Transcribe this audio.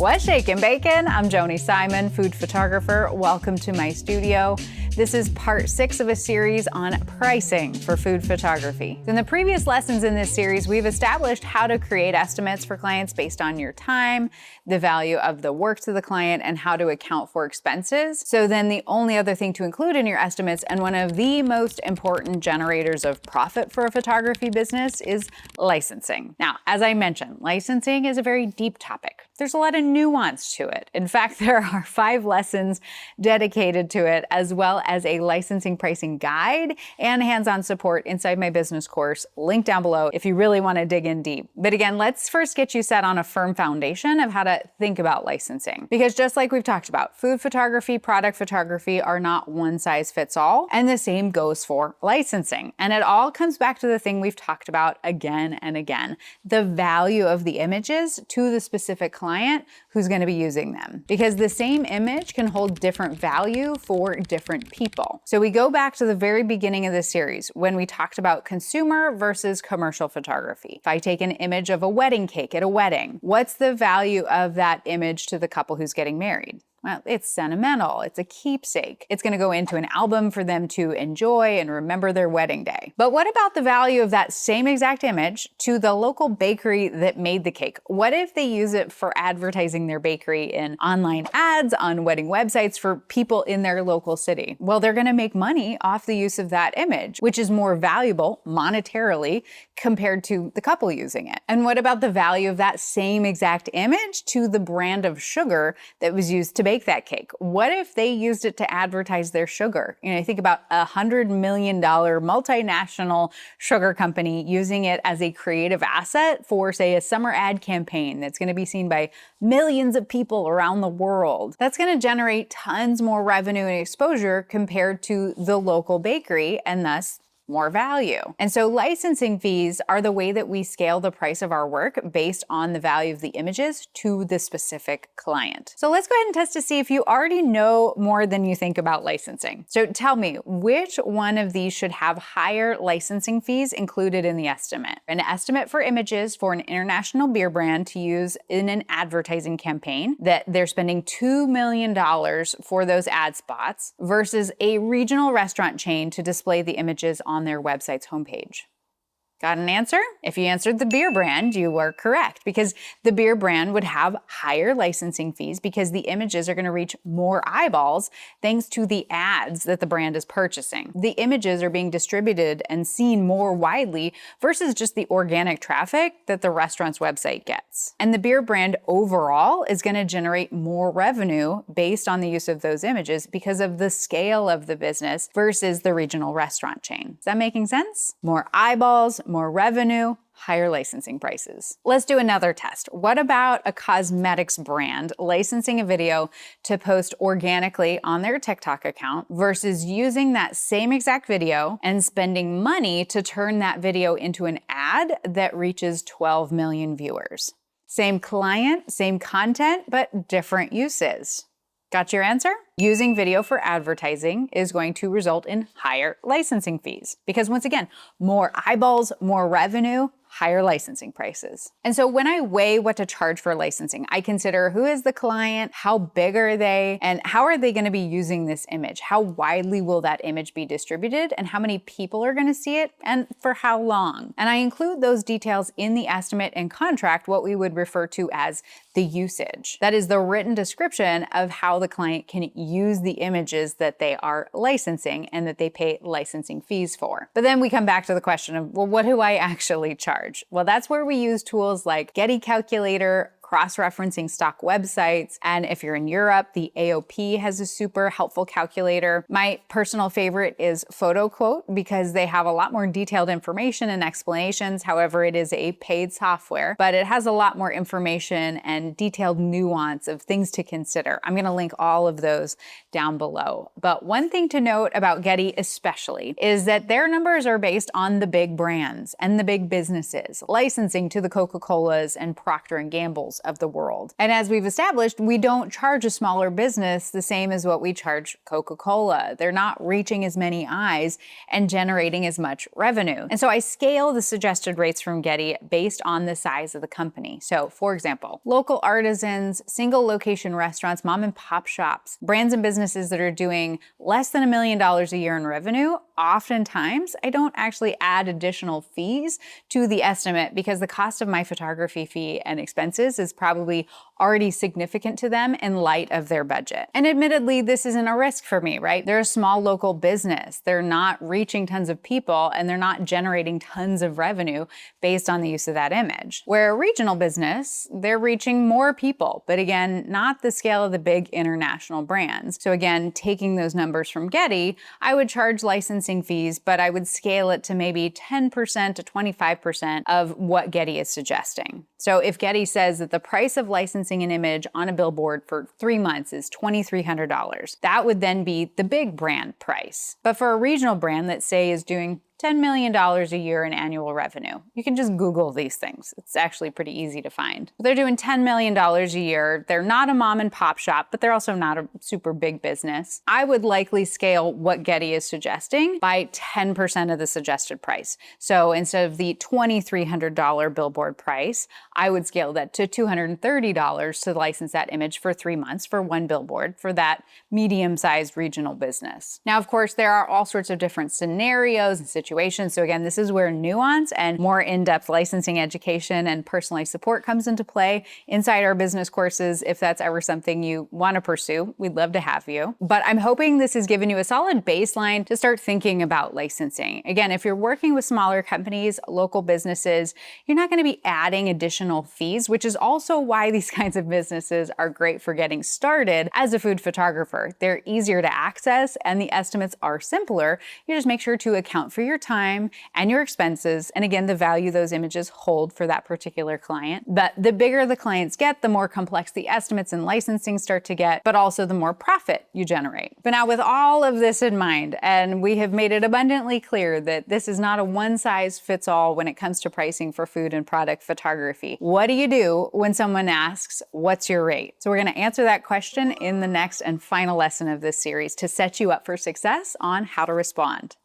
What's shakin' bacon? I'm Joni Simon, food photographer. Welcome to my studio. This is part 6 of a series on pricing for food photography. In the previous lessons in this series, we've established how to create estimates for clients based on your time, the value of the work to the client, and how to account for expenses. So then the only other thing to include in your estimates, and one of the most important generators of profit for a photography business, is licensing. Now, as I mentioned, licensing is a very deep topic. There's a lot of nuance to it. In fact, there are 5 lessons dedicated to it, as well as a licensing pricing guide and hands-on support inside my business course, linked down below if you really want to dig in deep. But again, let's first get you set on a firm foundation of how to think about licensing. Because just like we've talked about, food photography, product photography are not one size fits all, and the same goes for licensing. And it all comes back to the thing we've talked about again and again, the value of the images to the specific client who's going to be using them. Because the same image can hold different value for different people. So we go back to the very beginning of the series when we talked about consumer versus commercial photography. If I take an image of a wedding cake at a wedding, what's the value of that image to the couple who's getting married? Well, it's sentimental, it's a keepsake. It's gonna go into an album for them to enjoy and remember their wedding day. But what about the value of that same exact image to the local bakery that made the cake? What if they use it for advertising their bakery in online ads, on wedding websites for people in their local city? Well, they're gonna make money off the use of that image, which is more valuable monetarily compared to the couple using it. And what about the value of that same exact image to the brand of sugar that was used to bake that cake? What if they used it to advertise their sugar? You know, think about $100 million multinational sugar company using it as a creative asset for, say, a summer ad campaign that's going to be seen by millions of people around the world. That's going to generate tons more revenue and exposure compared to the local bakery, and thus more value. And so licensing fees are the way that we scale the price of our work based on the value of the images to the specific client. So let's go ahead and test to see if you already know more than you think about licensing. So tell me, which one of these should have higher licensing fees included in the estimate? An estimate for images for an international beer brand to use in an advertising campaign that they're spending $2 million for those ad spots versus a regional restaurant chain to display the images on their website's homepage. Got an answer? If you answered the beer brand, you were correct, because the beer brand would have higher licensing fees because the images are going to reach more eyeballs thanks to the ads that the brand is purchasing. The images are being distributed and seen more widely versus just the organic traffic that the restaurant's website gets. And the beer brand overall is going to generate more revenue based on the use of those images because of the scale of the business versus the regional restaurant chain. Is that making sense? More eyeballs, more revenue, higher licensing prices. Let's do another test. What about a cosmetics brand licensing a video to post organically on their TikTok account versus using that same exact video and spending money to turn that video into an ad that reaches 12 million viewers? Same client, same content, but different uses. Got your answer? Using video for advertising is going to result in higher licensing fees because, once again, more eyeballs, more revenue, higher licensing prices. And so when I weigh what to charge for licensing, I consider who is the client, how big are they, and how are they going to be using this image? How widely will that image be distributed, and how many people are going to see it, and for how long? And I include those details in the estimate and contract, what we would refer to as the usage. That is the written description of how the client can use the images that they are licensing and that they pay licensing fees for. But then we come back to the question of, well, what do I actually charge? Well, that's where we use tools like Getty Calculator, cross-referencing stock websites. And if you're in Europe, the AOP has a super helpful calculator. My personal favorite is PhotoQuote because they have a lot more detailed information and explanations. However, it is a paid software, but it has a lot more information and detailed nuance of things to consider. I'm going to link all of those down below. But one thing to note about Getty especially is that their numbers are based on the big brands and the big businesses, licensing to the Coca-Colas and Procter & Gamble's of the world. And as we've established, we don't charge a smaller business the same as what we charge Coca-Cola. They're not reaching as many eyes and generating as much revenue. And so I scale the suggested rates from Getty based on the size of the company. So for example, local artisans, single location restaurants, mom and pop shops, brands and businesses that are doing less than $1 million a year in revenue, oftentimes I don't actually add additional fees to the estimate because the cost of my photography fee and expenses is probably already significant to them in light of their budget. And admittedly, this isn't a risk for me, right? They're a small local business. They're not reaching tons of people and they're not generating tons of revenue based on the use of that image. Where a regional business, they're reaching more people, but again, not the scale of the big international brands. So again, taking those numbers from Getty, I would charge licensing fees, but I would scale it to maybe 10% to 25% of what Getty is suggesting. So if Getty says that the price of licensing an image on a billboard for 3 months is $2,300, that would then be the big brand price. But for a regional brand that say is doing $10 million a year in annual revenue. You can just Google these things. It's actually pretty easy to find. They're doing $10 million a year. They're not a mom and pop shop, but they're also not a super big business. I would likely scale what Getty is suggesting by 10% of the suggested price. So instead of the $2,300 billboard price, I would scale that to $230 to license that image for 3 months for one billboard for that medium-sized regional business. Now, of course, there are all sorts of different scenarios and situations. So again, this is where nuance and more in-depth licensing education and personalized support comes into play inside our business courses. If that's ever something you want to pursue, we'd love to have you. But I'm hoping this has given you a solid baseline to start thinking about licensing. Again, if you're working with smaller companies, local businesses, you're not going to be adding additional fees, which is also why these kinds of businesses are great for getting started as a food photographer. They're easier to access and the estimates are simpler. You just make sure to account for your time and your expenses, and again, the value those images hold for that particular client. But the bigger the clients get, the more complex the estimates and licensing start to get, but also the more profit you generate. But now with all of this in mind, and we have made it abundantly clear that this is not a one-size-fits-all when it comes to pricing for food and product photography, what do you do when someone asks, what's your rate? So we're going to answer that question in the next and final lesson of this series to set you up for success on how to respond.